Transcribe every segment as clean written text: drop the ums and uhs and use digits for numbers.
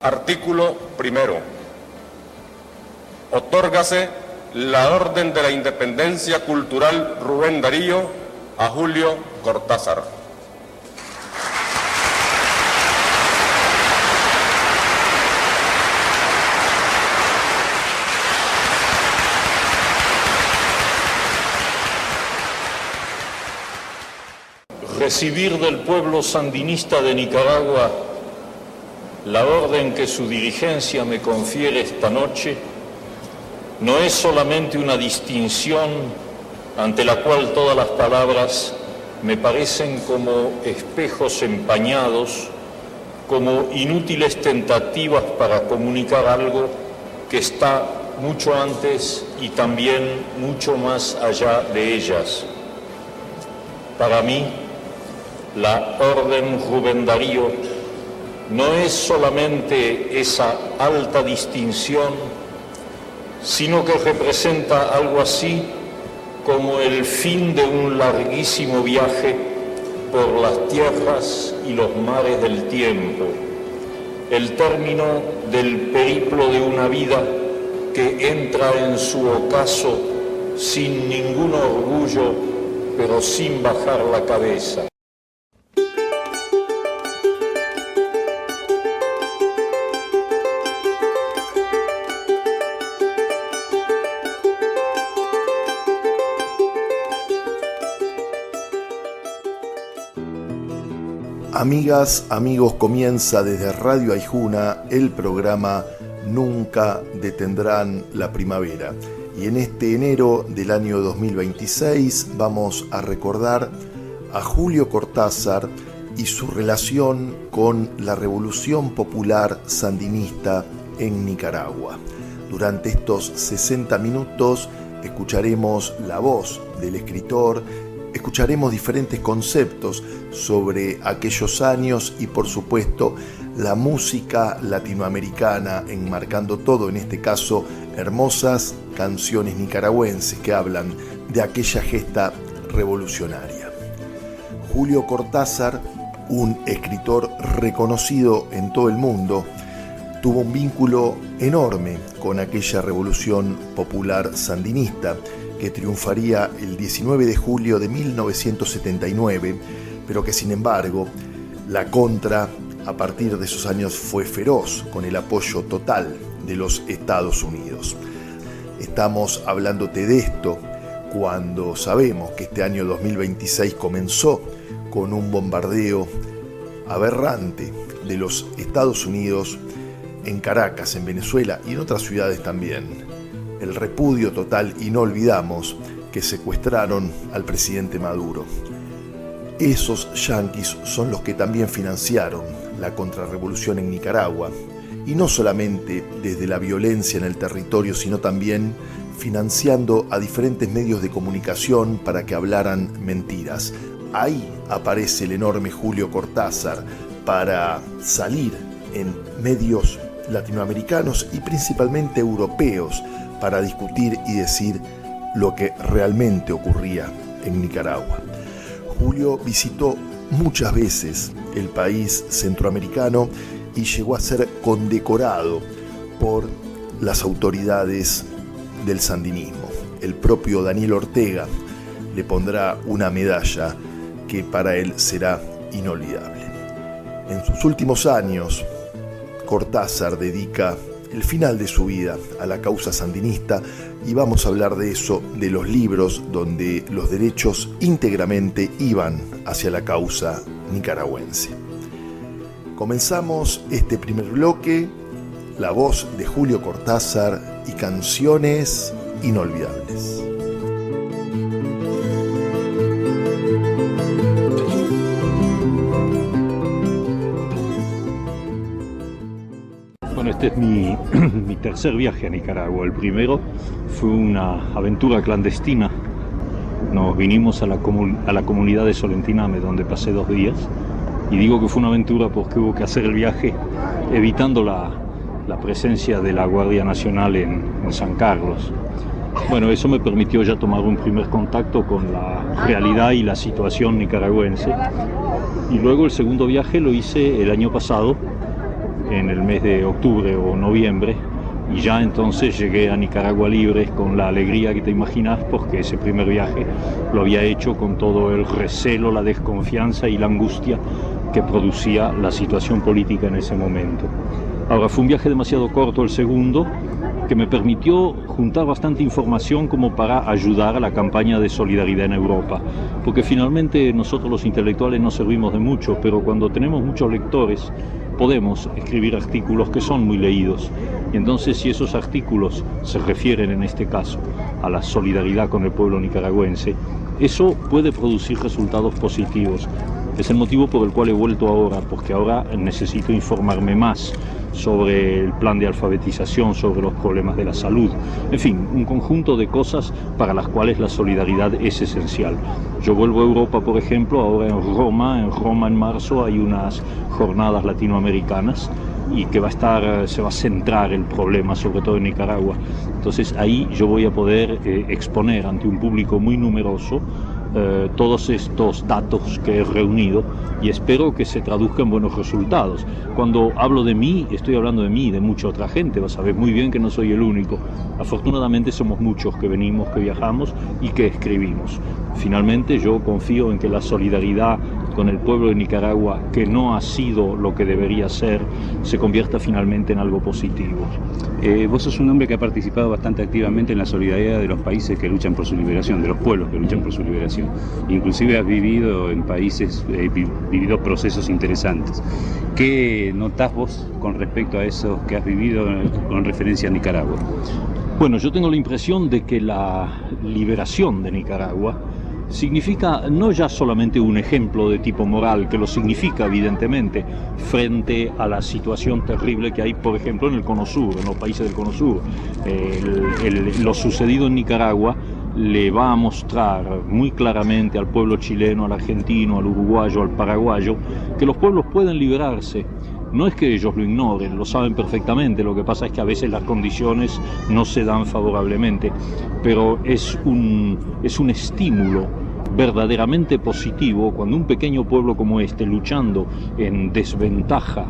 Artículo primero. Otórgase la Orden de la Independencia Cultural Rubén Darío a Julio Cortázar. Recibir del pueblo sandinista de Nicaragua la orden que su dirigencia me confiere esta noche no es solamente una distinción ante la cual todas las palabras me parecen como espejos empañados, como inútiles tentativas para comunicar algo que está mucho antes y también mucho más allá de ellas. Para mí, la Orden Rubén Darío no es solamente esa alta distinción, sino que representa algo así como el fin de un larguísimo viaje por las tierras y los mares del tiempo, el término del periplo de una vida que entra en su ocaso sin ningún orgullo, pero sin bajar la cabeza. Amigas, amigos, comienza desde Radio Aijuna el programa Nunca detendrán la primavera. Y en este enero del año 2026 vamos a recordar a Julio Cortázar y su relación con la Revolución Popular Sandinista en Nicaragua. Durante estos 60 minutos escucharemos la voz del escritor, escucharemos diferentes conceptos sobre aquellos años y, por supuesto, la música latinoamericana, enmarcando todo, en este caso, hermosas canciones nicaragüenses que hablan de aquella gesta revolucionaria. Julio Cortázar, un escritor reconocido en todo el mundo, tuvo un vínculo enorme con aquella revolución popular sandinista que triunfaría el 19 de julio de 1979, pero que sin embargo la contra a partir de esos años fue feroz, con el apoyo total de los Estados Unidos. Estamos hablándote de esto cuando sabemos que este año 2026 comenzó con un bombardeo aberrante de los Estados Unidos en Caracas, en Venezuela y en otras ciudades también. El repudio total, y no olvidamos que secuestraron al presidente Maduro. Esos yanquis son los que también financiaron la contrarrevolución en Nicaragua, y no solamente desde la violencia en el territorio, sino también financiando a diferentes medios de comunicación para que hablaran mentiras. Ahí aparece el enorme Julio Cortázar para salir en medios latinoamericanos y principalmente europeos para discutir y decir lo que realmente ocurría en Nicaragua. Julio visitó muchas veces el país centroamericano y llegó a ser condecorado por las autoridades del sandinismo. El propio Daniel Ortega le pondrá una medalla que para él será inolvidable. En sus últimos años, Cortázar dedica el final de su vida a la causa sandinista, y vamos a hablar de eso, de los libros donde los derechos íntegramente iban hacia la causa nicaragüense. Comenzamos este primer bloque, la voz de Julio Cortázar y canciones inolvidables. Este es mi tercer viaje a Nicaragua. El primero fue una aventura clandestina. Nos vinimos a la comunidad de Solentiname, donde pasé 2 días. Y digo que fue una aventura porque hubo que hacer el viaje evitando la presencia de la Guardia Nacional en San Carlos. Bueno, eso me permitió ya tomar un primer contacto con la realidad y la situación nicaragüense. Y luego el segundo viaje lo hice el año pasado, en el mes de octubre o noviembre, y ya entonces llegué a Nicaragua libre con la alegría que te imaginas, porque ese primer viaje lo había hecho con todo el recelo, la desconfianza y la angustia que producía la situación política en ese momento. Ahora, fue un viaje demasiado corto el segundo, que me permitió juntar bastante información como para ayudar a la campaña de solidaridad en Europa, porque finalmente nosotros los intelectuales no servimos de mucho, pero cuando tenemos muchos lectores podemos escribir artículos que son muy leídos, y entonces si esos artículos se refieren en este caso a la solidaridad con el pueblo nicaragüense, eso puede producir resultados positivos. Es el motivo por el cual he vuelto ahora, porque ahora necesito informarme más sobre el plan de alfabetización, sobre los problemas de la salud, en fin, un conjunto de cosas para las cuales la solidaridad es esencial. Yo vuelvo a Europa, por ejemplo, ahora en Roma en marzo hay unas jornadas latinoamericanas y que se va a centrar el problema, sobre todo en Nicaragua. Entonces ahí yo voy a poder exponer ante un público muy numeroso todos estos datos que he reunido, y espero que se traduzca en buenos resultados. Cuando hablo de mí, estoy hablando de mí y de mucha otra gente. Vas a ver muy bien que no soy el único. Afortunadamente somos muchos que venimos, que viajamos y que escribimos. Finalmente yo confío en que la solidaridad con el pueblo de Nicaragua, que no ha sido lo que debería ser, se convierta finalmente en algo positivo. Vos sos un hombre que ha participado bastante activamente en la solidaridad de los países que luchan por su liberación, de los pueblos que luchan por su liberación. Inclusive has vivido en países, vivido procesos interesantes. ¿Qué notás vos con respecto a eso que has vivido con referencia a Nicaragua? Bueno, yo tengo la impresión de que la liberación de Nicaragua significa no ya solamente un ejemplo de tipo moral, que lo significa evidentemente, frente a la situación terrible que hay, por ejemplo, en el Cono Sur, en los países del Cono Sur. Lo sucedido en Nicaragua le va a mostrar muy claramente al pueblo chileno, al argentino, al uruguayo, al paraguayo, que los pueblos pueden liberarse. No es que ellos lo ignoren, lo saben perfectamente, lo que pasa es que a veces las condiciones no se dan favorablemente, pero es un estímulo verdaderamente positivo cuando un pequeño pueblo como este, luchando en desventaja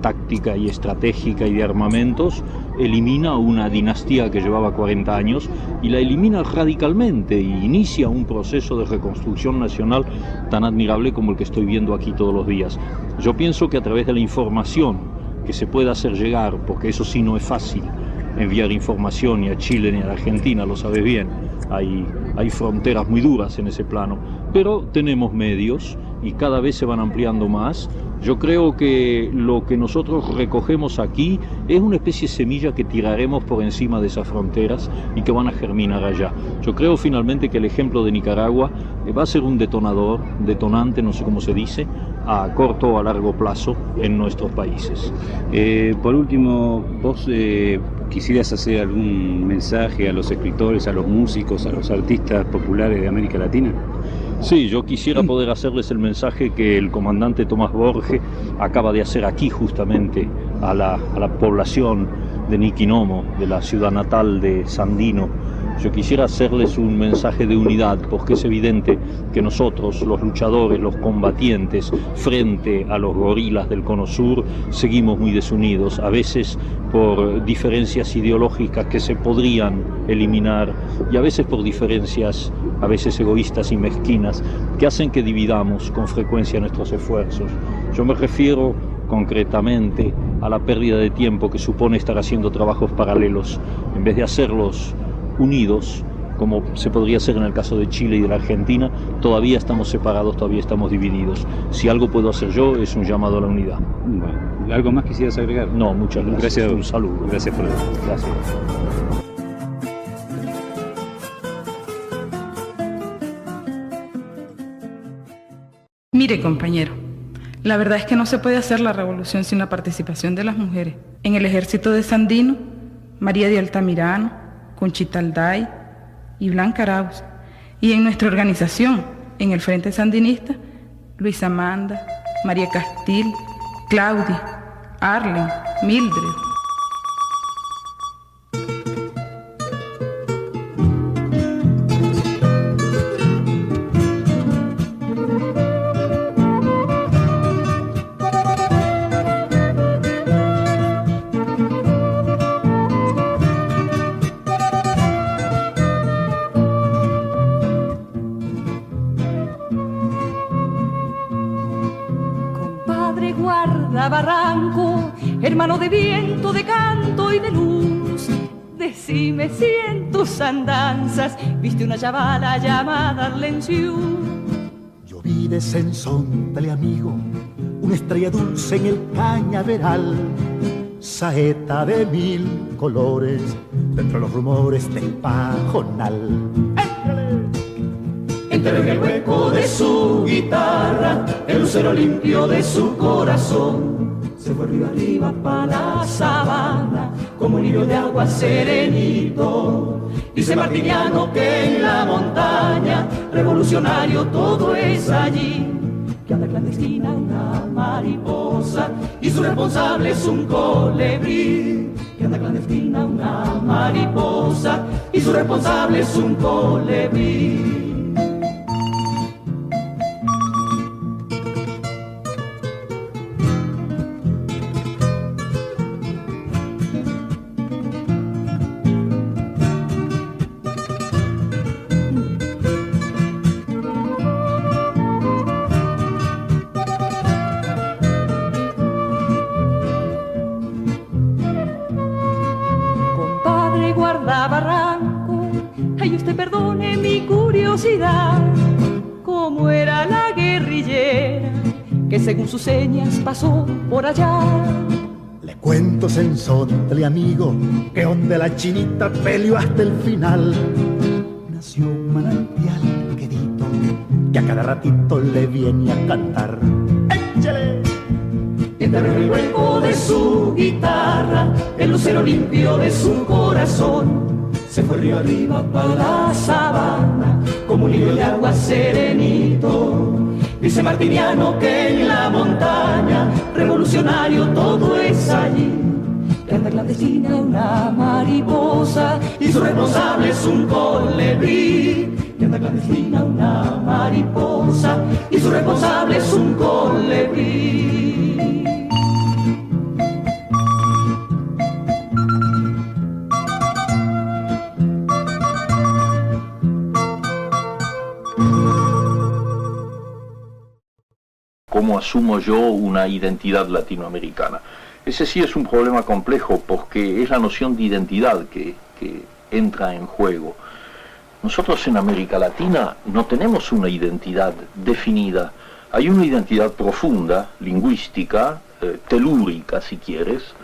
táctica y estratégica y de armamentos, elimina una dinastía que llevaba 40 años y la elimina radicalmente e inicia un proceso de reconstrucción nacional tan admirable como el que estoy viendo aquí todos los días. Yo pienso que a través de la información que se pueda hacer llegar, porque eso sí no es fácil, enviar información ni a Chile ni a la Argentina, lo sabes bien, hay fronteras muy duras en ese plano, pero tenemos medios y cada vez se van ampliando más. Yo creo que lo que nosotros recogemos aquí es una especie de semilla que tiraremos por encima de esas fronteras y que van a germinar allá. Yo creo finalmente que el ejemplo de Nicaragua va a ser un detonante, no sé cómo se dice, a corto o a largo plazo en nuestros países. Por último, vos quisieras hacer algún mensaje a los escritores, a los músicos, a los artistas populares de América Latina. Sí, yo quisiera poder hacerles el mensaje que el comandante Tomás Borge acaba de hacer aquí justamente a la población de Niquinomo, de la ciudad natal de Sandino. Yo quisiera hacerles un mensaje de unidad, porque es evidente que nosotros, los luchadores, los combatientes, frente a los gorilas del Cono Sur, seguimos muy desunidos, a veces por diferencias ideológicas que se podrían eliminar y a veces por diferencias, a veces egoístas y mezquinas, que hacen que dividamos con frecuencia nuestros esfuerzos. Yo me refiero concretamente a la pérdida de tiempo que supone estar haciendo trabajos paralelos, en vez de hacerlos unidos, como se podría hacer en el caso de Chile y de la Argentina. Todavía estamos separados, todavía estamos divididos. Si algo puedo hacer yo es un llamado a la unidad. Bueno, ¿algo más quisieras agregar? No, muchas gracias. Gracias. Un saludo. Gracias, Fredo. Gracias. Mire, compañero, la verdad es que no se puede hacer la revolución sin la participación de las mujeres. En el ejército de Sandino, María de Altamirano, Conchita Alday y Blanca Arauz. Y en nuestra organización, en el Frente Sandinista, Luisa Amanda, María Castil, Claudia, Arlen, Mildred. hermano de viento, de canto y de luz. Decime si en tus andanzas viste una chavala llamada Arlenciú. Yo vi de Sensontle, amigo, una estrella dulce en el cañaveral, saeta de 1000 colores, dentro de los rumores del pajonal. Entré en el hueco de su guitarra, el lucero limpio de su corazón. Se fue río arriba para la sabana, como un hilo de agua serenito. Dice Martiniano que en la montaña, revolucionario todo es allí. Que anda clandestina una mariposa y su responsable es un colibrí. Que anda clandestina una mariposa y su responsable es un colibrí. Barranco, ay, usted perdone mi curiosidad, cómo era la guerrillera que según sus señas pasó por allá. Le cuento, Sensontle, amigo, que donde la chinita peleó hasta el final, nació un manantial quedito que a cada ratito le viene a cantar. ¡Échale! Enterró en el hueco de su guitarra, el lucero limpio de su corazón. Se fue río arriba para la sabana, como un hilo de agua serenito. Dice Martiniano que en la montaña, revolucionario todo es allí. Que anda clandestina una mariposa y su responsable es un colibrí. Que anda clandestina una mariposa y su responsable es un colibrí. ¿Cómo asumo yo una identidad latinoamericana? Ese sí es un problema complejo porque es la noción de identidad que entra en juego. Nosotros en América Latina no tenemos una identidad definida. Hay una identidad profunda, lingüística, telúrica si quieres,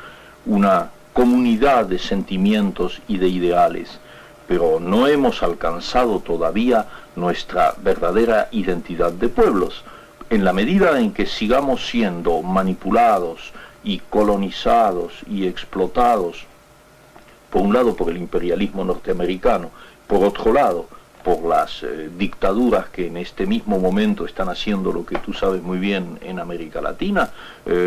una comunidad de sentimientos y de ideales, pero no hemos alcanzado todavía nuestra verdadera identidad de pueblos. En la medida en que sigamos siendo manipulados y colonizados y explotados, por un lado por el imperialismo norteamericano, por otro lado por las dictaduras que en este mismo momento están haciendo lo que tú sabes muy bien en América Latina,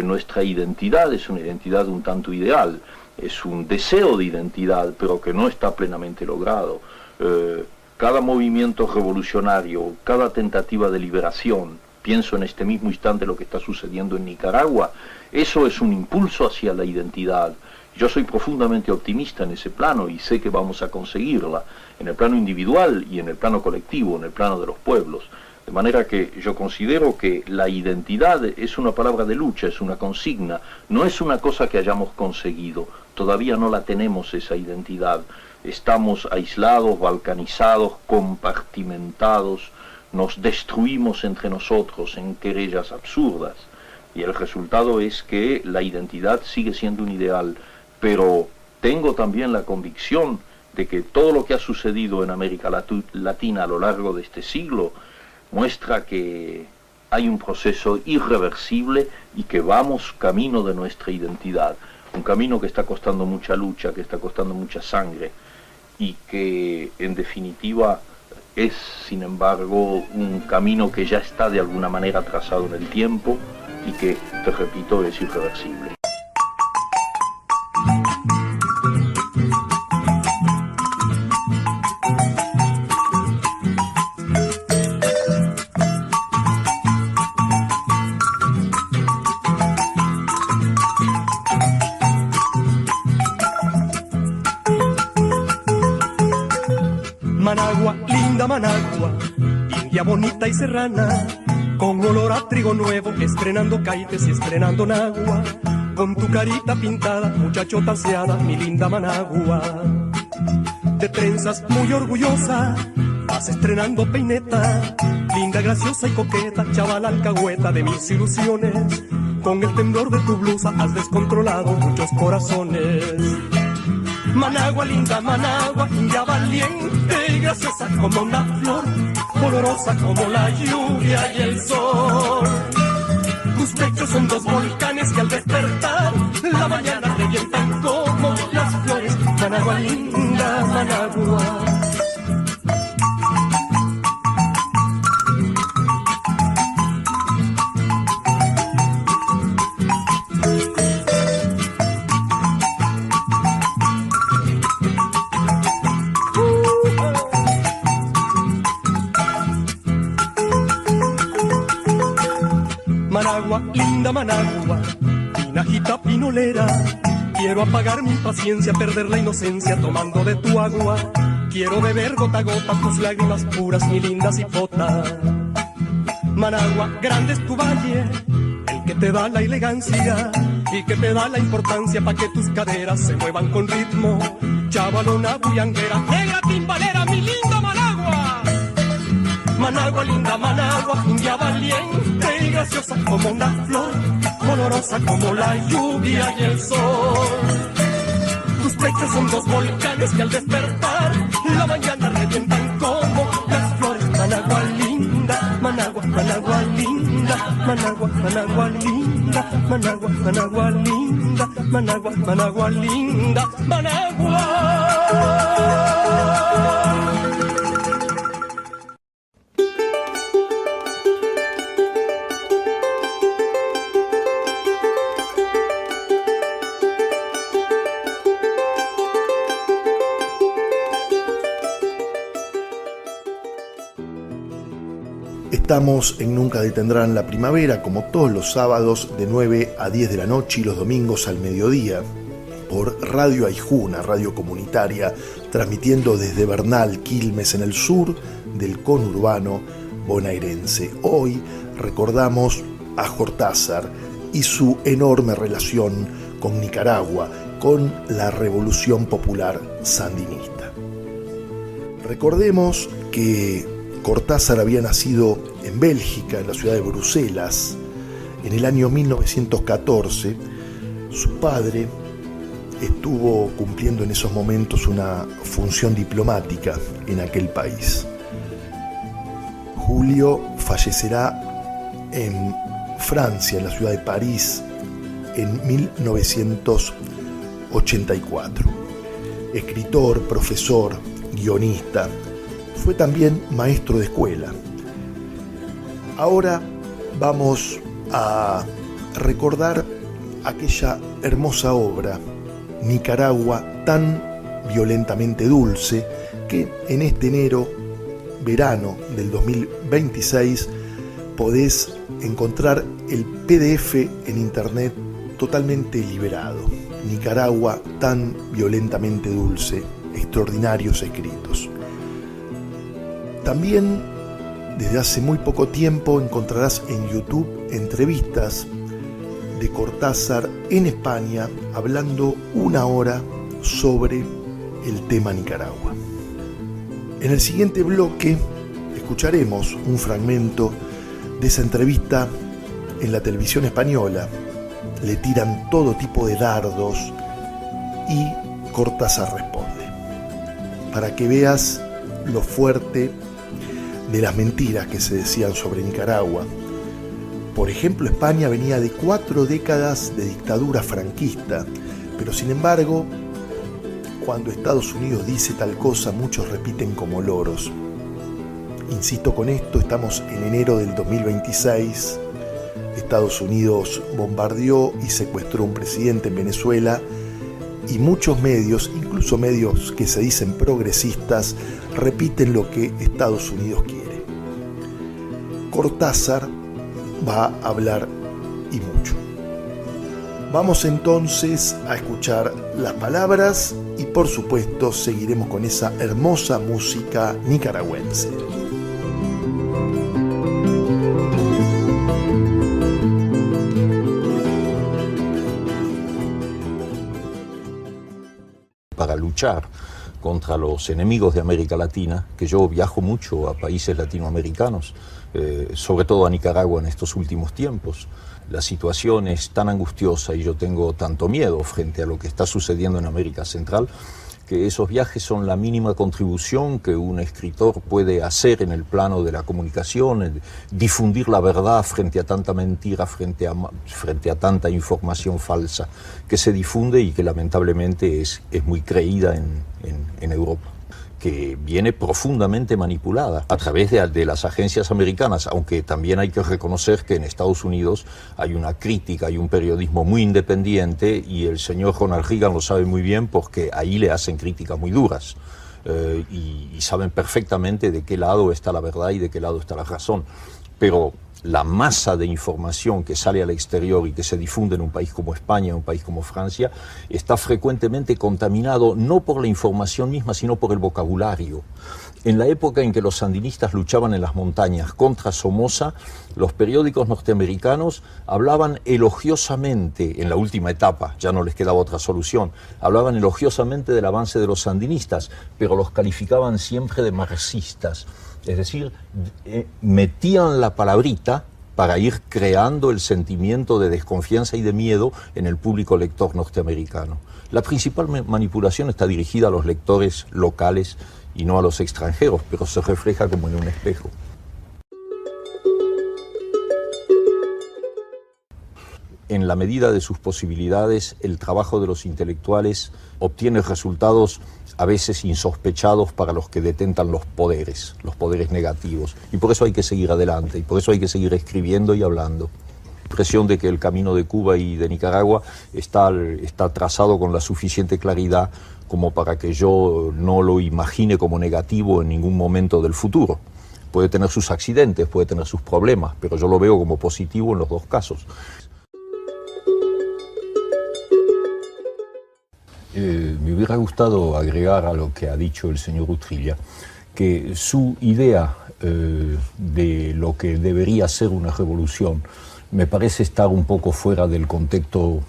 nuestra identidad es una identidad un tanto ideal, es un deseo de identidad, pero que no está plenamente logrado. Cada movimiento revolucionario, cada tentativa de liberación, pienso en este mismo instante lo que está sucediendo en Nicaragua, eso es un impulso hacia la identidad. Yo soy profundamente optimista en ese plano y sé que vamos a conseguirla, en el plano individual y en el plano colectivo, en el plano de los pueblos. De manera que yo considero que la identidad es una palabra de lucha, es una consigna, no es una cosa que hayamos conseguido, todavía no la tenemos esa identidad. Estamos aislados, balcanizados, compartimentados, nos destruimos entre nosotros en querellas absurdas y el resultado es que la identidad sigue siendo un ideal, pero tengo también la convicción de que todo lo que ha sucedido en América Latina a lo largo de este siglo muestra que hay un proceso irreversible y que vamos camino de nuestra identidad, un camino que está costando mucha lucha, que está costando mucha sangre y que en definitiva es, sin embargo, un camino que ya está de alguna manera trazado en el tiempo y que, te repito, es irreversible. Managua, linda Managua, india bonita y serrana, con olor a trigo nuevo, estrenando caites y estrenando nagua. con tu carita pintada, muchachota aseada, mi linda Managua. De trenzas muy orgullosa, vas estrenando peineta, linda, graciosa y coqueta, chaval alcahueta de mis ilusiones. Con el temblor de tu blusa has descontrolado muchos corazones. Managua, linda Managua, ya valiente y graciosa como una flor, olorosa como la lluvia y el sol. Tus pechos son dos volcanes que al despertar la mañana revientan como las flores. Managua, linda Managua. Managua, linda Managua, pinajita pinolera. Quiero apagar mi impaciencia, perder la inocencia tomando de tu agua. Quiero beber gota a gota tus lágrimas puras, mi linda cipota. Managua, grande es tu valle, el que te da la elegancia y que te da la importancia pa' que tus caderas se muevan con ritmo. Chavalona bullanguera, negra timbalera, mi linda Managua. Managua, linda Managua, india valiente y graciosa como una flor, olorosa como la lluvia y el sol. Tus pechos son dos volcanes que al despertar la mañana revientan como las flores. Managua linda, Managua, Managua linda, Managua, Managua linda, Managua, Managua linda, Managua, Managua linda, Managua. Estamos en Nunca Detendrán la Primavera, como todos los sábados de 9 a 10 de la noche y los domingos al mediodía, por Radio Aijuna, radio comunitaria, transmitiendo desde Bernal, Quilmes, en el sur del conurbano bonaerense. Hoy recordamos a Cortázar y su enorme relación con Nicaragua, con la Revolución Popular Sandinista. Recordemos que Cortázar había nacido en Bélgica, en la ciudad de Bruselas, en el año 1914. Su padre estuvo cumpliendo en esos momentos una función diplomática en aquel país. Julio fallecerá en Francia, en la ciudad de París, en 1984. Escritor, profesor, guionista, fue también maestro de escuela. Ahora vamos a recordar aquella hermosa obra, Nicaragua tan violentamente dulce, que en este verano del 2026, podés encontrar el PDF en internet totalmente liberado. Nicaragua tan violentamente dulce, extraordinarios escritos. También desde hace muy poco tiempo encontrarás en YouTube entrevistas de Cortázar en España hablando 1 hora sobre el tema Nicaragua. En el siguiente bloque escucharemos un fragmento de esa entrevista en la televisión española. Le tiran todo tipo de dardos y Cortázar responde, para que veas lo fuerte de las mentiras que se decían sobre Nicaragua. Por ejemplo, España venía de 4 décadas de dictadura franquista, pero sin embargo, cuando Estados Unidos dice tal cosa, muchos repiten como loros. Insisto con esto, estamos en enero del 2026, Estados Unidos bombardeó y secuestró a un presidente en Venezuela, y muchos medios, incluso medios que se dicen progresistas, repiten lo que Estados Unidos quiere. Cortázar va a hablar y mucho. Vamos entonces a escuchar las palabras y por supuesto seguiremos con esa hermosa música nicaragüense. para luchar contra los enemigos de América Latina, que yo viajo mucho a países latinoamericanos, sobre todo a Nicaragua en estos últimos tiempos. La situación es tan angustiosa y yo tengo tanto miedo frente a lo que está sucediendo en América Central, que esos viajes son la mínima contribución que un escritor puede hacer en el plano de la comunicación, difundir la verdad frente a tanta mentira, frente a tanta información falsa que se difunde y que lamentablemente es muy creída en Europa, que viene profundamente manipulada a través de las agencias americanas, aunque también hay que reconocer que en Estados Unidos hay una crítica y un periodismo muy independiente, y el señor Ronald Reagan lo sabe muy bien porque ahí le hacen críticas muy duras y saben perfectamente de qué lado está la verdad y de qué lado está la razón. Pero la masa de información que sale al exterior y que se difunde en un país como España, en un país como Francia, está frecuentemente contaminado no por la información misma, sino por el vocabulario. En la época en que los sandinistas luchaban en las montañas contra Somoza, los periódicos norteamericanos hablaban elogiosamente, en la última etapa, ya no les quedaba otra solución, hablaban elogiosamente del avance de los sandinistas, pero los calificaban siempre de marxistas. Es decir, metían la palabrita para ir creando el sentimiento de desconfianza y de miedo en el público lector norteamericano. La principal manipulación está dirigida a los lectores locales y no a los extranjeros, pero se refleja como en un espejo. En la medida de sus posibilidades, el trabajo de los intelectuales obtiene resultados a veces insospechados para los que detentan los poderes negativos. Y por eso hay que seguir adelante, y por eso hay que seguir escribiendo y hablando. La impresión de que el camino de Cuba y de Nicaragua está trazado con la suficiente claridad como para que yo no lo imagine como negativo en ningún momento del futuro. Puede tener sus accidentes, puede tener sus problemas, pero yo lo veo como positivo en los dos casos. Me hubiera gustado agregar a lo que ha dicho el señor Utrilla, que su idea de lo que debería ser una revolución me parece estar un poco fuera del contexto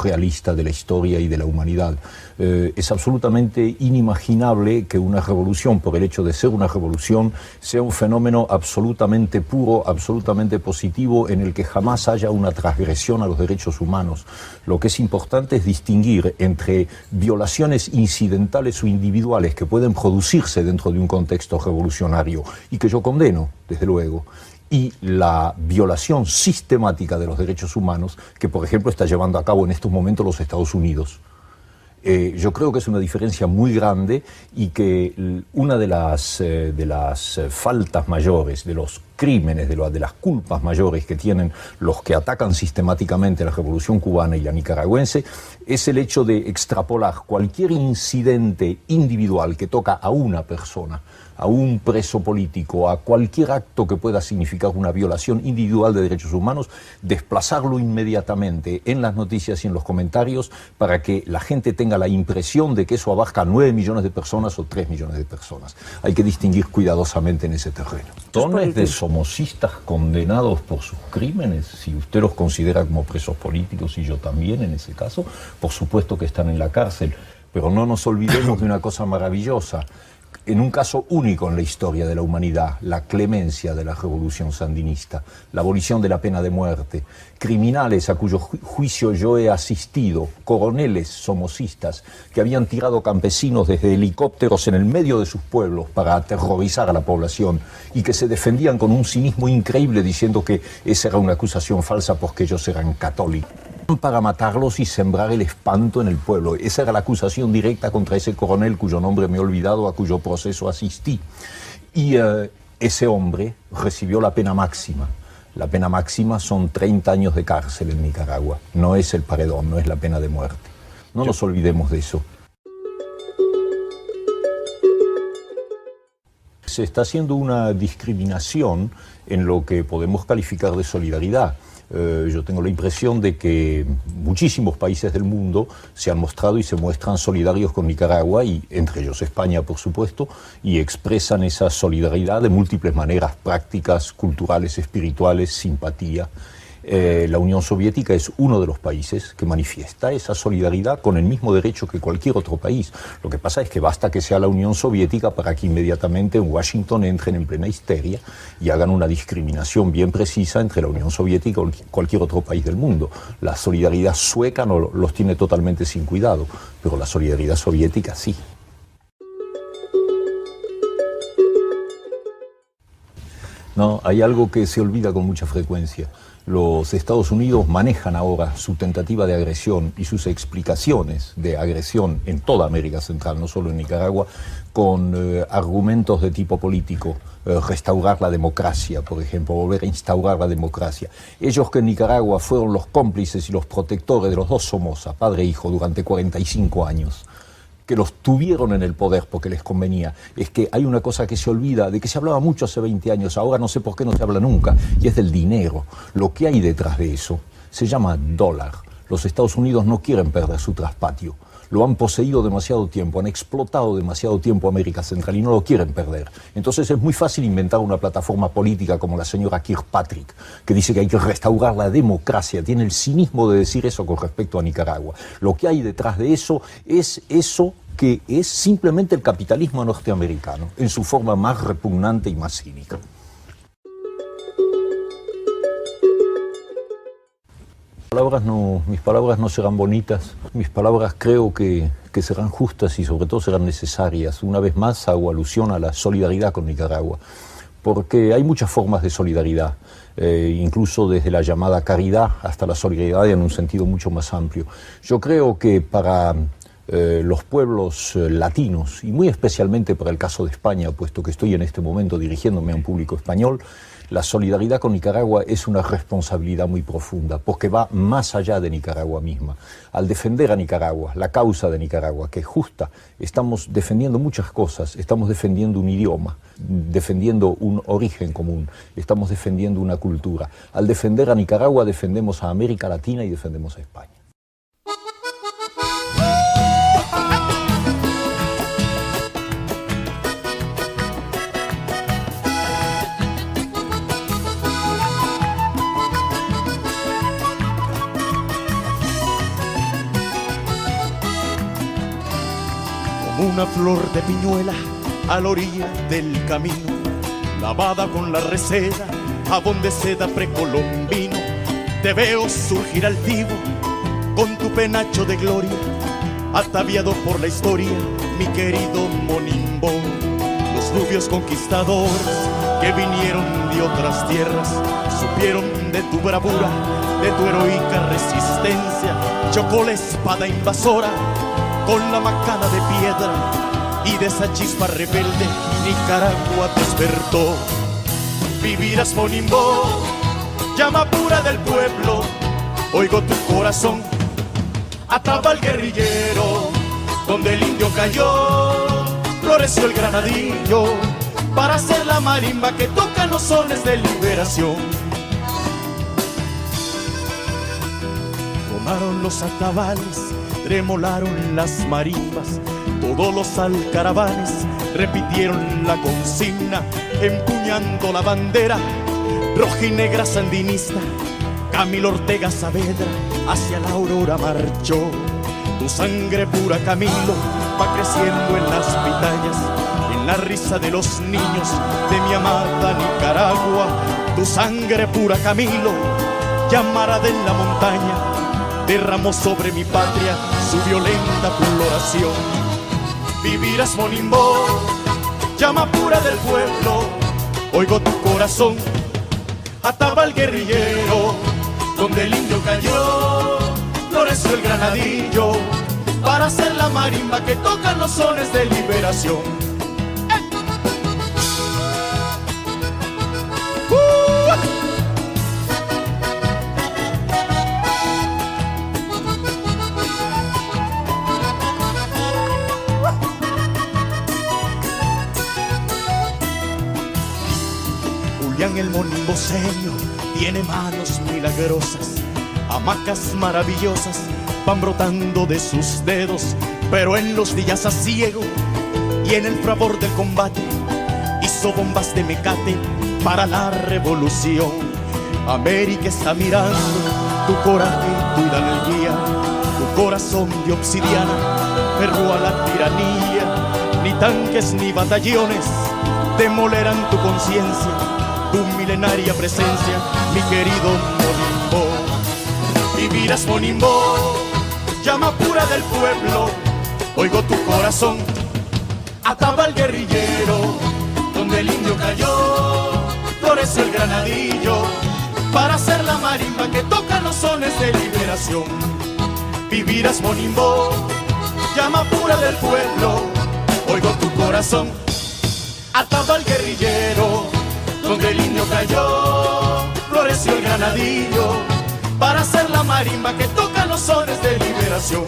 realista de la historia y de la humanidad. Es absolutamente inimaginable que una revolución, por el hecho de ser una revolución, sea un fenómeno absolutamente puro, absolutamente positivo, en el que jamás haya una transgresión a los derechos humanos. Lo que es importante es distinguir entre violaciones incidentales o individuales que pueden producirse dentro de un contexto revolucionario y que yo condeno, desde luego, y la violación sistemática de los derechos humanos que, por ejemplo, está llevando a cabo en estos momentos los Estados Unidos. Yo creo que es una diferencia muy grande y que una de las faltas mayores, de los crímenes, de las culpas mayores que tienen los que atacan sistemáticamente la revolución cubana y la nicaragüense, es el hecho de extrapolar cualquier incidente individual que toca a una persona, a un preso político, a cualquier acto que pueda significar una violación individual de derechos humanos, desplazarlo inmediatamente en las noticias y en los comentarios para que la gente tenga la impresión de que eso abarca a 9 millones de personas o 3 millones de personas. Hay que distinguir cuidadosamente en ese terreno. Tones de somocistas condenados por sus crímenes, si usted los considera como presos políticos, y yo también en ese caso, por supuesto que están en la cárcel, pero no nos olvidemos de una cosa maravillosa. En un caso único en la historia de la humanidad, la clemencia de la revolución sandinista, la abolición de la pena de muerte, criminales a cuyo juicio yo he asistido, coroneles somocistas que habían tirado campesinos desde helicópteros en el medio de sus pueblos para aterrorizar a la población y que se defendían con un cinismo increíble diciendo que esa era una acusación falsa porque ellos eran católicos, para matarlos y sembrar el espanto en el pueblo. Esa era la acusación directa contra ese coronel cuyo nombre me he olvidado, a cuyo proceso asistí. Y ese hombre recibió la pena máxima. La pena máxima son 30 años de cárcel en Nicaragua. No es el paredón, no es la pena de muerte. No nos olvidemos de eso. Se está haciendo una discriminación en lo que podemos calificar de solidaridad. Yo tengo la impresión de que muchísimos países del mundo se han mostrado y se muestran solidarios con Nicaragua, y entre ellos España, por supuesto, y expresan esa solidaridad de múltiples maneras, prácticas, culturales, espirituales, simpatía. La Unión Soviética es uno de los países que manifiesta esa solidaridad con el mismo derecho que cualquier otro país. Lo que pasa es que basta que sea la Unión Soviética para que inmediatamente en Washington entren en plena histeria y hagan una discriminación bien precisa entre la Unión Soviética y cualquier otro país del mundo. La solidaridad sueca no los tiene totalmente sin cuidado, pero la solidaridad soviética sí. No, hay algo que se olvida con mucha frecuencia. Los Estados Unidos manejan ahora su tentativa de agresión y sus explicaciones de agresión en toda América Central, no solo en Nicaragua, con argumentos de tipo político. Restaurar la democracia, por ejemplo, volver a instaurar la democracia. Ellos que en Nicaragua fueron los cómplices y los protectores de los dos Somoza, padre e hijo, durante 45 años, que los tuvieron en el poder porque les convenía. Es que hay una cosa que se olvida, de que se hablaba mucho hace 20 años, ahora no sé por qué no se habla nunca, y es del dinero. Lo que hay detrás de eso se llama dólar. Los Estados Unidos no quieren perder su traspatio. Lo han poseído demasiado tiempo, han explotado demasiado tiempo América Central y no lo quieren perder. Entonces es muy fácil inventar una plataforma política como la señora Kirkpatrick, que dice que hay que restaurar la democracia. Tiene el cinismo de decir eso con respecto a Nicaragua. Lo que hay detrás de eso es eso que es simplemente el capitalismo norteamericano, en su forma más repugnante y más cínica. Mis palabras no serán bonitas, mis palabras creo que serán justas y sobre todo serán necesarias. Una vez más hago alusión a la solidaridad con Nicaragua, porque hay muchas formas de solidaridad, incluso desde la llamada caridad hasta la solidaridad en un sentido mucho más amplio. Yo creo que para los pueblos latinos, y muy especialmente para el caso de España, puesto que estoy en este momento dirigiéndome a un público español, la solidaridad con Nicaragua es una responsabilidad muy profunda, porque va más allá de Nicaragua misma. Al defender a Nicaragua, la causa de Nicaragua, que es justa, estamos defendiendo muchas cosas. Estamos defendiendo un idioma, defendiendo un origen común, estamos defendiendo una cultura. Al defender a Nicaragua, defendemos a América Latina y defendemos a España. Una flor de piñuela a la orilla del camino, lavada con la reseda, jabón de seda precolombino. Te veo surgir altivo con tu penacho de gloria, ataviado por la historia, mi querido Monimbo. Los rubios conquistadores que vinieron de otras tierras supieron de tu bravura, de tu heroica resistencia. Chocó la espada invasora con la macana de piedra, y de esa chispa rebelde Nicaragua despertó. Vivirás, Monimbo, llama pura del pueblo, oigo tu corazón, atrapa al guerrillero, donde el indio cayó, floreció el granadillo, para hacer la marimba que toca los sones de liberación. Tomaron los atabales, tremolaron las marimbas, todos los alcaravanes repitieron la consigna, empuñando la bandera roja y negra sandinista. Camilo Ortega Saavedra hacia la aurora marchó. Tu sangre pura, Camilo, va creciendo en las pitayas, en la risa de los niños de mi amada Nicaragua. Tu sangre pura, Camilo, llamarada en la montaña, derramó sobre mi patria su violenta floración. Vivirás, Monimbo, llama pura del pueblo, oigo tu corazón, ataba al guerrillero, donde el indio cayó, floreció el granadillo, para hacer la marimba que tocan los sones de liberación. El monimboseño tiene manos milagrosas, hamacas maravillosas van brotando de sus dedos, pero en los días a ciego y en el fragor del combate hizo bombas de mecate para la revolución. América está mirando tu coraje, tu hidalguía, tu corazón de obsidiana, perro a la tiranía. Ni tanques ni batallones demolerán tu conciencia, tu milenaria presencia, mi querido Monimbo. Vivirás Monimbo, llama pura del pueblo, oigo tu corazón, ataba al guerrillero, donde el indio cayó, floreció el granadillo, para hacer la marimba que toca los sones de liberación. Vivirás Monimbo, llama pura del pueblo, oigo tu corazón, ataba al guerrillero, donde el indio cayó, floreció el granadillo, para hacer la marimba que toca los sones de liberación.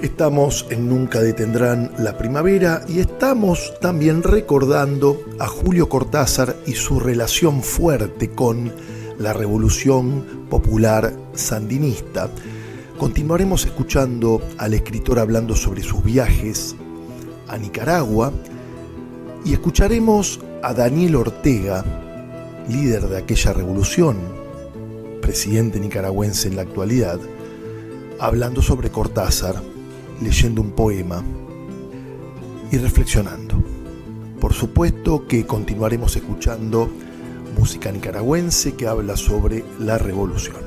Estamos en Nunca Detendrán la Primavera y estamos también recordando a Julio Cortázar y su relación fuerte con la Revolución Popular Sandinista. Continuaremos escuchando al escritor hablando sobre sus viajes a Nicaragua y escucharemos a Daniel Ortega, líder de aquella revolución, presidente nicaragüense en la actualidad, hablando sobre Cortázar, leyendo un poema y reflexionando. Por supuesto que continuaremos escuchando música nicaragüense que habla sobre la revolución.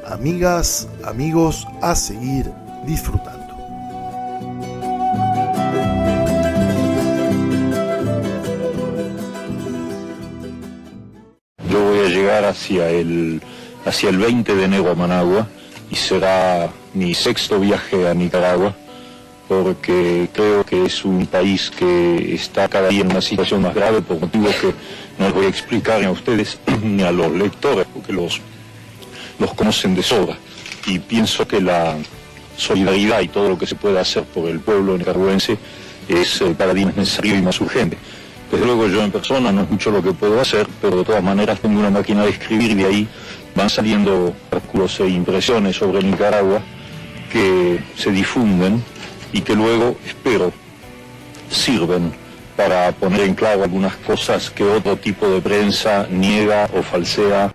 Amigas, amigos, a seguir disfrutando. Yo voy a llegar hacia el 20 de enero a Managua y será mi 6º viaje a Nicaragua, porque creo que es un país que está cada día en una situación más grave por motivos que no les voy a explicar a ustedes ni a los lectores, porque los conocen de sobra. Y pienso que la solidaridad y todo lo que se puede hacer por el pueblo nicaragüense es cada día más necesario y más urgente. Desde luego yo en persona no es mucho lo que puedo hacer, pero de todas maneras tengo una máquina de escribir y de ahí van saliendo artículos e impresiones sobre Nicaragua que se difunden y que luego, espero, sirven para poner en claro algunas cosas que otro tipo de prensa niega o falsea.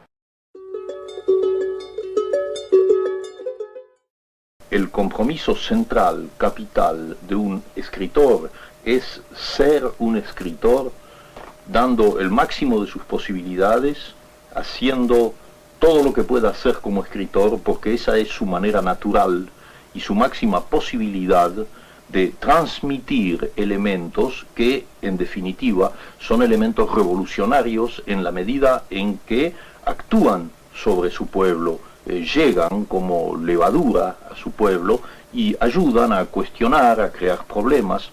El compromiso central, capital de un escritor es ser un escritor dando el máximo de sus posibilidades, haciendo todo lo que pueda hacer como escritor, porque esa es su manera natural y su máxima posibilidad de transmitir elementos que, en definitiva, son elementos revolucionarios en la medida en que actúan sobre su pueblo, llegan como levadura a su pueblo y ayudan a cuestionar, a crear problemas,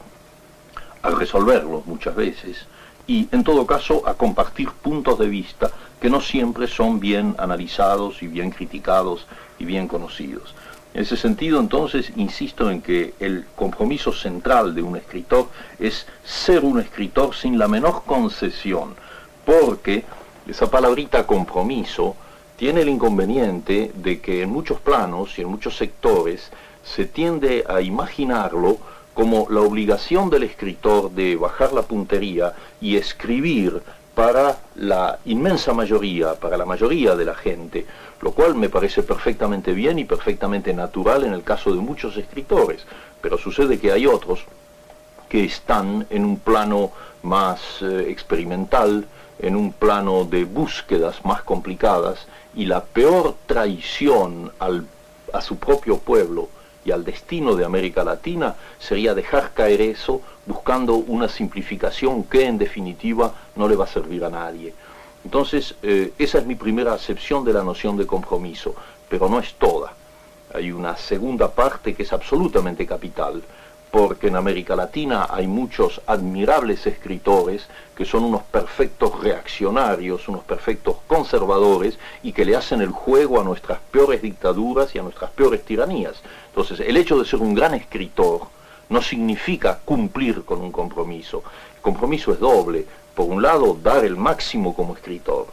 a resolverlos muchas veces, y en todo caso a compartir puntos de vista que no siempre son bien analizados y bien criticados y bien conocidos. En ese sentido, entonces, insisto en que el compromiso central de un escritor es ser un escritor sin la menor concesión, porque esa palabrita compromiso tiene el inconveniente de que en muchos planos y en muchos sectores se tiende a imaginarlo como la obligación del escritor de bajar la puntería y escribir para la inmensa mayoría, para la mayoría de la gente, lo cual me parece perfectamente bien y perfectamente natural en el caso de muchos escritores, pero sucede que hay otros que están en un plano más experimental, en un plano de búsquedas más complicadas, y la peor traición a su propio pueblo y al destino de América Latina sería dejar caer eso buscando una simplificación que en definitiva no le va a servir a nadie. Entonces, esa es mi primera acepción de la noción de compromiso, pero no es toda. Hay una segunda parte que es absolutamente capital, porque en América Latina hay muchos admirables escritores que son unos perfectos reaccionarios, unos perfectos conservadores y que le hacen el juego a nuestras peores dictaduras y a nuestras peores tiranías. Entonces, el hecho de ser un gran escritor no significa cumplir con un compromiso. El compromiso es doble. Por un lado, dar el máximo como escritor.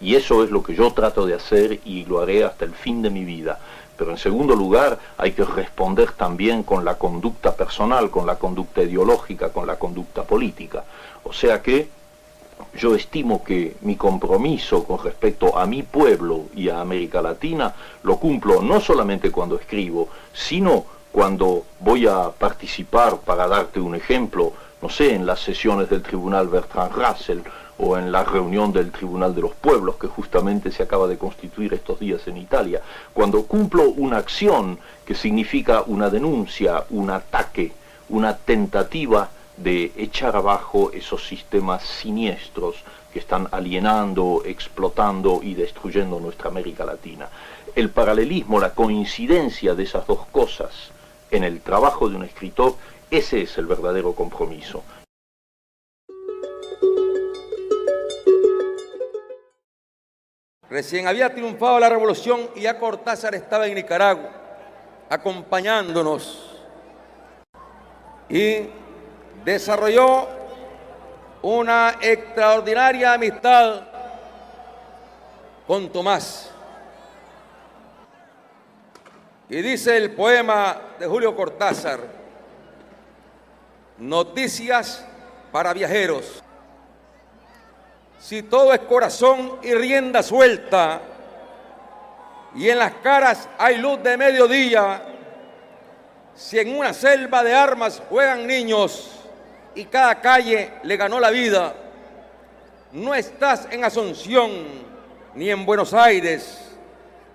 Y eso es lo que yo trato de hacer y lo haré hasta el fin de mi vida. Pero en segundo lugar, hay que responder también con la conducta personal, con la conducta ideológica, con la conducta política. O sea que yo estimo que mi compromiso con respecto a mi pueblo y a América Latina lo cumplo no solamente cuando escribo, sino cuando voy a participar, para darte un ejemplo, no sé, en las sesiones del Tribunal Bertrand Russell o en la reunión del Tribunal de los Pueblos que justamente se acaba de constituir estos días en Italia, cuando cumplo una acción que significa una denuncia, un ataque, una tentativa de echar abajo esos sistemas siniestros que están alienando, explotando y destruyendo nuestra América Latina. El paralelismo, la coincidencia de esas dos cosas en el trabajo de un escritor, ese es el verdadero compromiso. Recién había triunfado la revolución y ya Cortázar estaba en Nicaragua, acompañándonos, y desarrolló una extraordinaria amistad con Tomás. Y dice el poema de Julio Cortázar: noticias para viajeros. Si todo es corazón y rienda suelta, y en las caras hay luz de mediodía, si en una selva de armas juegan niños y cada calle le ganó la vida, no estás en Asunción ni en Buenos Aires,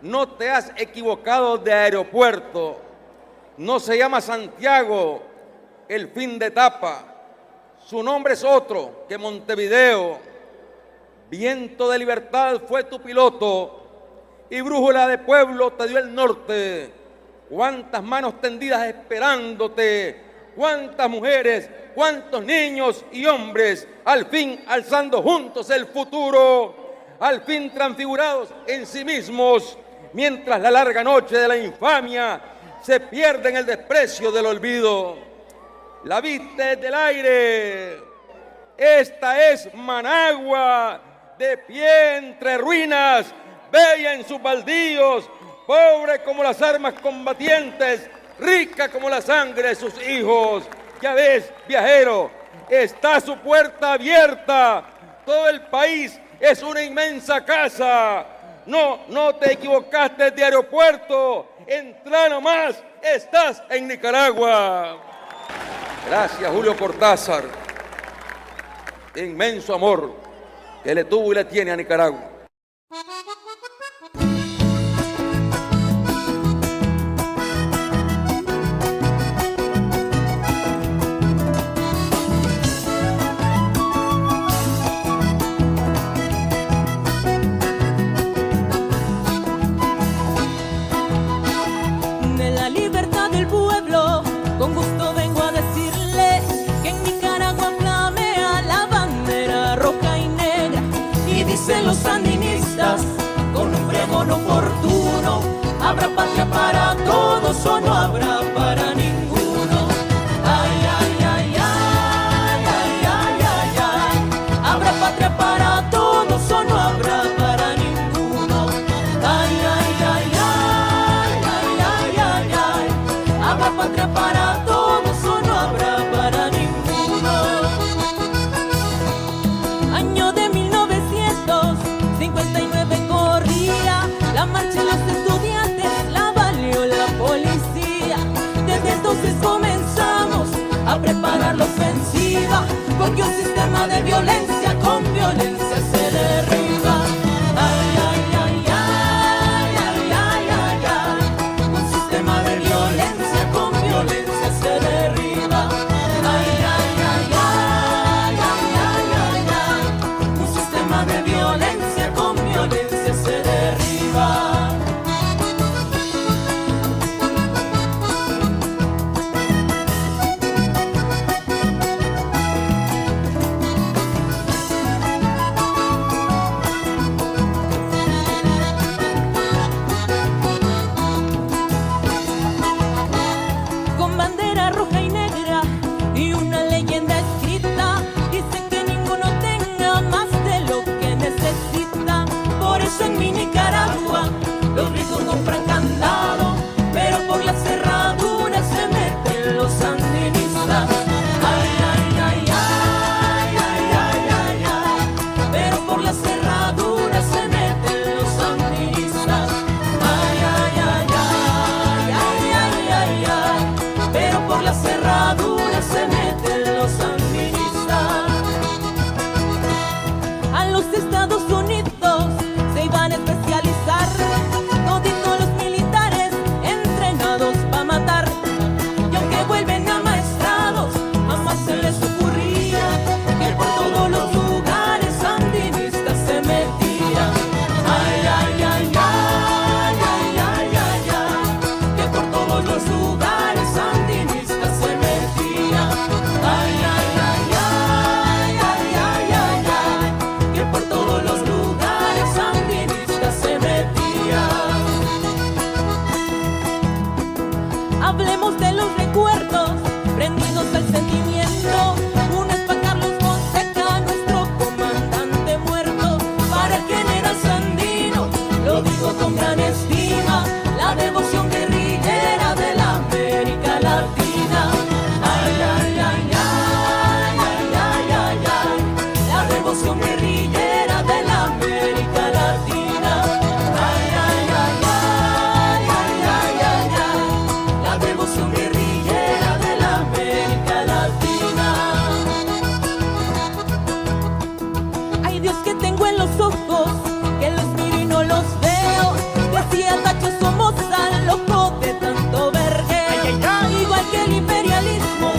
no te has equivocado de aeropuerto, no se llama Santiago el fin de etapa, su nombre es otro que Montevideo. Viento de libertad fue tu piloto y brújula de pueblo te dio el norte. Cuántas manos tendidas esperándote, cuántas mujeres, cuántos niños y hombres, al fin alzando juntos el futuro, al fin transfigurados en sí mismos, mientras la larga noche de la infamia se pierde en el desprecio del olvido. La viste desde el aire, esta es Managua, de pie entre ruinas, bella en sus baldíos, pobre como las armas combatientes, rica como la sangre de sus hijos. Ya ves, viajero, está su puerta abierta, todo el país es una inmensa casa. No te equivocaste de aeropuerto, entra nomás, estás en Nicaragua. Gracias, Julio Cortázar, inmenso amor que le tuvo y le tiene a Nicaragua. De la libertad del pueblo, con gusto vengo a decirle que en Nicaragua flamea la bandera roja y negra. Y dicen los sandinistas con un pregón oportuno: habrá patria para todos o no habrá para ninguno. Ay, ay, ay, ay, ay, ay, ay, ay. Habrá patria para todos o no habrá para ninguno. Ay, ay, ay, ay, ay, ay, ay, ay. Habrá patria para todos o no habrá para ninguno. Año de 1959 corría la marcha de los estudiantes, la valió la policía. Desde entonces comenzamos a preparar la ofensiva, porque un sistema de violencia con violencia se derriba. Ay, ay, ay, ay, ay, ay, ay, ay. Un sistema de violencia con violencia se derriba. Ay, ay, ay, ay, ay, ay, ay, ay. Un sistema de violencia con violencia se derriba. en mi Nicaragua, los ricos compran candado, pero por la cerradura se meten los sandinistas. Ay, ay, ay, ay, ay, ay, ay, ay, pero por la cerradura se meten los sandinistas. Ay, ay, ay, ay, ay, ay, ay, ay, pero por la cerradura se meten los sandinistas. A los Estados Unidos se iban a especializar toditos los militares entrenados para matar. Y aunque vuelven amaestrados, jamás se les ocurría que por todos los lugares sandinistas se metían. Ay, ay, ay, ay, ay, ay, ay, ay, que por todos los lugares sandinistas se metían. Ay, ay, ay, ay, ay, ay, ay, ay, que por todos los lugares sandinistas se metían. Hablemos de los recuerdos, prendidos al sentimiento. Uno es para Carlos Fonseca, nuestro comandante muerto. Para el general Sandino, lo digo con gran estima, la devoción guerrillera de la América Latina. Ay, ay, ay, ay, ay, ay, ay, ay, la devoción guerrillera de la América Latina. Ay, ay, ay, ay, ay, ay, ay, ay, la devoción guerrillera de la América Latina. Ay, Dios, que tengo en los ojos, que los miro y no los veo. Decía Tacho Somoza, loco de tanto vergueo. Igual que el imperialismo,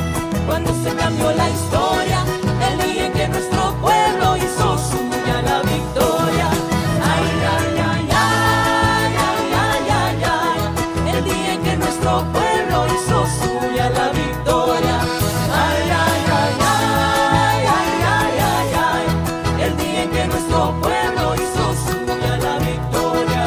cuando se cambió la historia, el día en que nuestro pueblo hizo suya la victoria. Ay, ay, ay, ay, ay, ay, ay, ay, el día en que nuestro pueblo hizo suya la victoria. Ay, ay, ay, ay, ay, ay, ay, ay, el día en que nuestro pueblo hizo suya la victoria.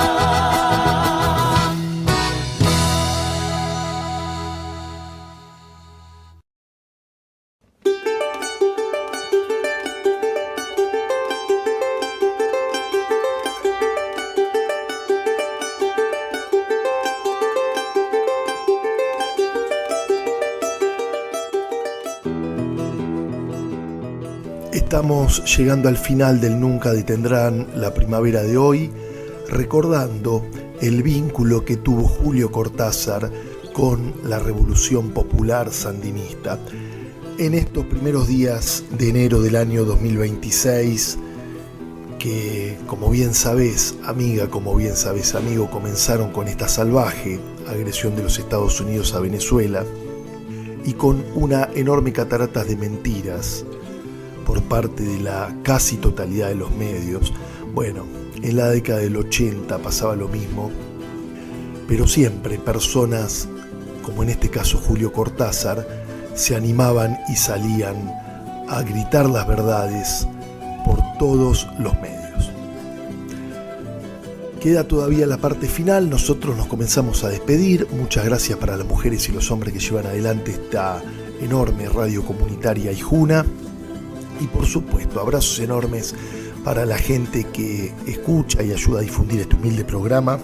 Estamos llegando al final del Nunca Detendrán la Primavera de hoy, recordando el vínculo que tuvo Julio Cortázar con la Revolución Popular Sandinista. En estos primeros días de enero del año 2026, que como bien sabés, amiga, como bien sabés, amigo, comenzaron con esta salvaje agresión de los Estados Unidos a Venezuela y con una enorme catarata de mentiras por parte de la casi totalidad de los medios. Bueno, en la década del 80 pasaba lo mismo, pero siempre personas, como en este caso Julio Cortázar, se animaban y salían a gritar las verdades por todos los medios. Queda todavía la parte final, nosotros nos comenzamos a despedir. Muchas gracias para las mujeres y los hombres que llevan adelante esta enorme radio comunitaria Aijuna. Y por supuesto, abrazos enormes para la gente que escucha y ayuda a difundir este humilde programa,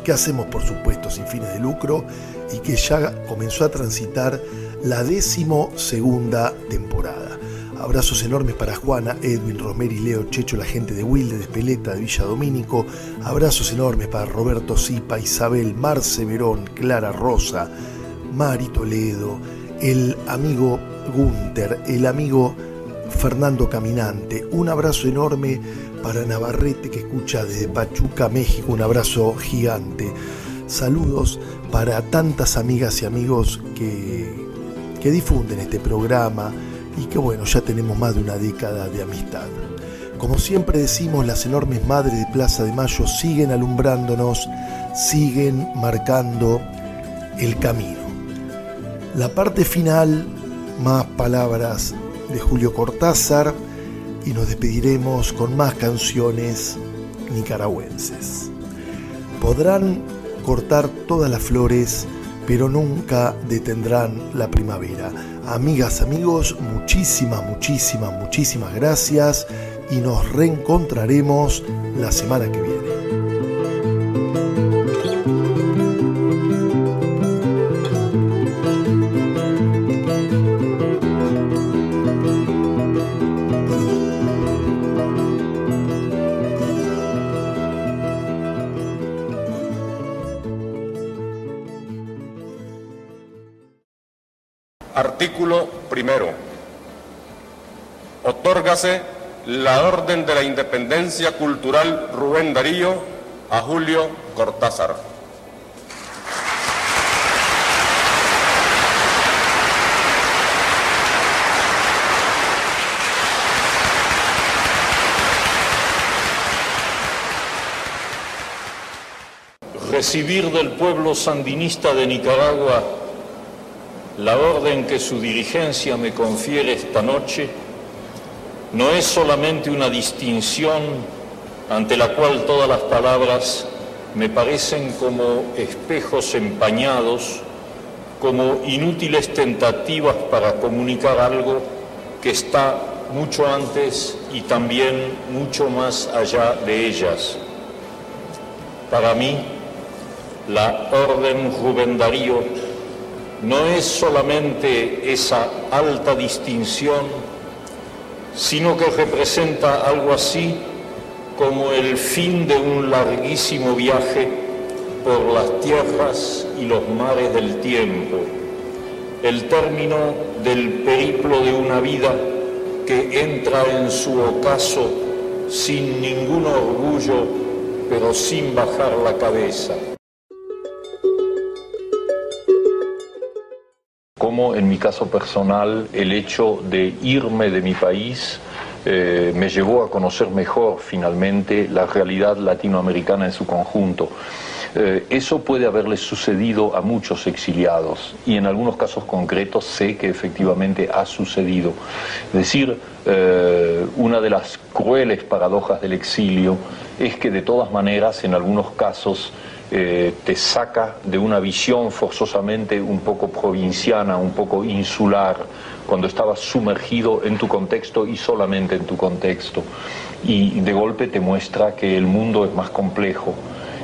que hacemos por supuesto sin fines de lucro y que ya comenzó a transitar la 12ª temporada. Abrazos enormes para Juana, Edwin, Rosemary, Leo, Checho, la gente de Wilde, de Espeleta, de Villa Domínico. Abrazos enormes para Roberto Zipa, Isabel, Marce Verón, Clara Rosa, Mari Toledo, el amigo Gunter, el amigo Fernando Caminante. Un abrazo enorme para Navarrete, que escucha desde Pachuca, México. Un abrazo gigante. Saludos para tantas amigas y amigos que difunden este programa y que bueno, ya tenemos más de una década de amistad. Como siempre decimos, las enormes madres de Plaza de Mayo siguen alumbrándonos, siguen marcando el camino. La parte final, más palabras de Julio Cortázar, y nos despediremos con más canciones nicaragüenses. Podrán cortar todas las flores, pero nunca detendrán la primavera. Amigas, amigos, muchísimas gracias. y nos reencontraremos la semana que viene. Artículo primero. Otórgase la Orden de la Independencia Cultural Rubén Darío a Julio Cortázar. Recibir del pueblo sandinista de Nicaragua la orden que su dirigencia me confiere esta noche no es solamente una distinción ante la cual todas las palabras me parecen como espejos empañados, como inútiles tentativas para comunicar algo que está mucho antes y también mucho más allá de ellas. Para mí, la Orden Rubén Darío no es solamente esa alta distinción, sino que representa algo así como el fin de un larguísimo viaje por las tierras y los mares del tiempo, el término del periplo de una vida que entra en su ocaso sin ningún orgullo, pero sin bajar la cabeza. Como en mi caso personal el hecho de irme de mi país me llevó a conocer mejor finalmente la realidad latinoamericana en su conjunto. Eso puede haberle sucedido a muchos exiliados y en algunos casos concretos sé que efectivamente ha sucedido. Es decir, una de las crueles paradojas del exilio es que de todas maneras en algunos casos te saca de una visión forzosamente un poco provinciana, un poco insular, cuando estabas sumergido en tu contexto y solamente en tu contexto. Y de golpe te muestra que el mundo es más complejo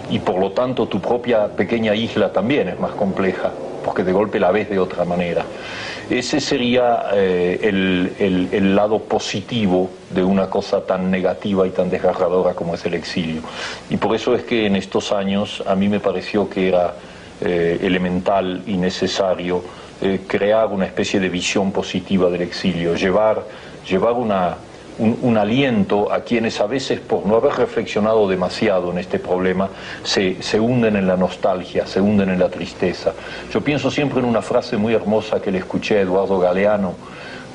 y por lo tanto tu propia pequeña isla también es más compleja, porque de golpe la ves de otra manera. Ese sería el lado positivo de una cosa tan negativa y tan desgarradora como es el exilio. Y por eso es que en estos años a mí me pareció que era elemental y necesario crear una especie de visión positiva del exilio, llevar un aliento a quienes a veces por no haber reflexionado demasiado en este problema se hunden en la nostalgia, se hunden en la tristeza. Yo pienso siempre en una frase muy hermosa que le escuché a Eduardo Galeano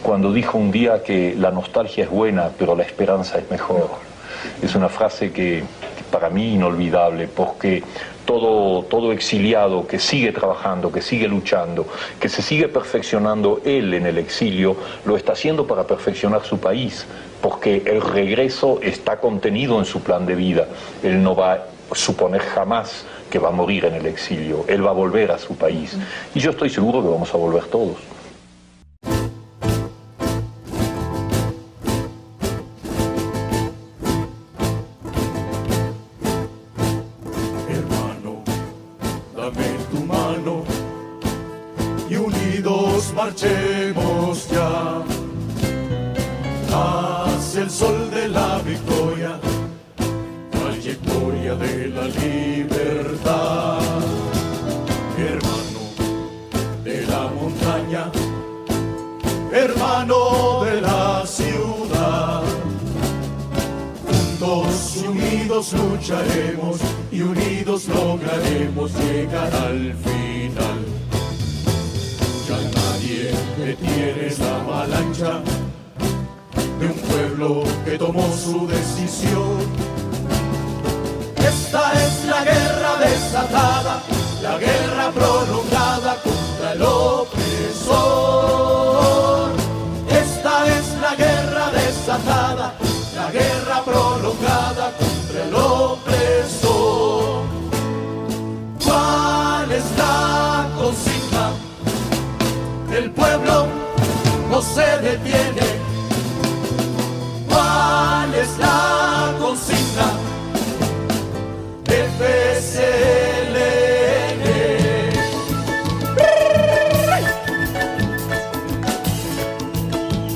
cuando dijo un día que la nostalgia es buena pero la esperanza es mejor. Es una frase que para mí inolvidable, porque todo exiliado que sigue trabajando, que sigue luchando, que se sigue perfeccionando él en el exilio, lo está haciendo para perfeccionar su país, porque el regreso está contenido en su plan de vida. Él no va a suponer jamás que va a morir en el exilio, él va a volver a su país. Y yo estoy seguro que vamos a volver todos. Marchemos ya hacia el sol de la victoria, trayectoria de la libertad. Hermano de la montaña, hermano de la ciudad, juntos y unidos lucharemos y unidos lograremos llegar al final. Detiene la avalancha de un pueblo que tomó su decisión. Esta es la guerra desatada, la guerra prolongada contra el opresor. Esta es la guerra desatada, la guerra prolongada contra el opresor. ¿Cuál es la consigna? El pueblo no se detiene. ¿Cuál es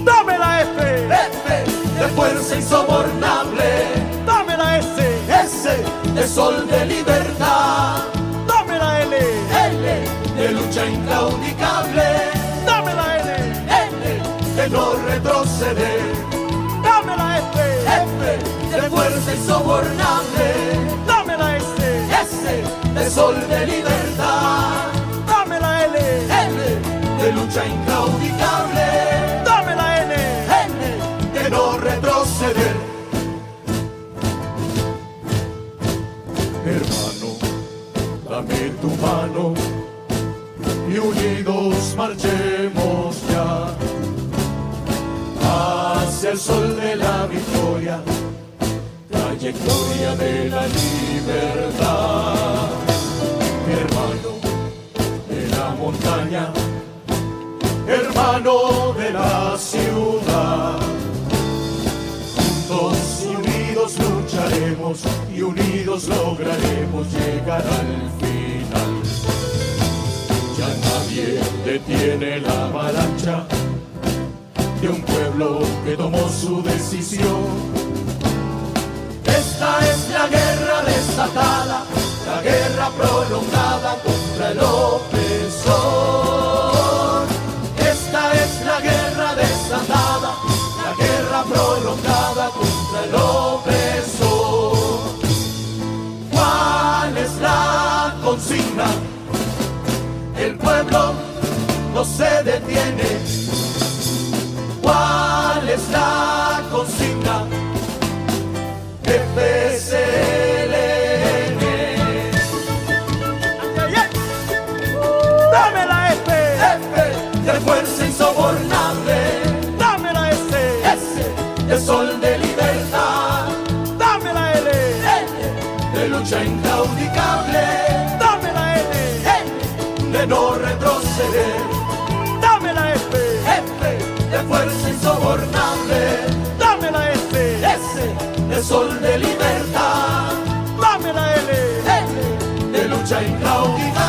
Dame la F, de fuerza insobornable. Dame la S, de sol de libertad. Dame la L, de lucha inclaudicable. Dame la N, de no retroceder. Dame la F, de fuerza insobornable. Dame la S, de sol de libertad. Dame la L, de lucha inclaudicable. Dame la N, de no retroceder. Hermano, dame tu mano y unidos marchemos ya hacia el sol de la victoria, trayectoria de la libertad. Hermano de la montaña, hermano de la ciudad, juntos y unidos lucharemos y unidos lograremos llegar al final. Ya nadie detiene la avalancha de un pueblo que tomó su decisión. Esta es la guerra desatada, la guerra prolongada contra el opresor. Esta es la guerra desatada, la guerra prolongada contra el opresor. ¿Cuál es la consigna? El pueblo no se detiene. ¿Cuál es la consigna? FSLN. Dame la F, de fuerza insobornable. Dame la S, de sol de libertad. Dame la L, de lucha inclaudicable. Dame la N, de no retroceder. Dame la F, de fuerza insobornable. dame la S, de sol de libertad. dame la L, de lucha inclaudicable.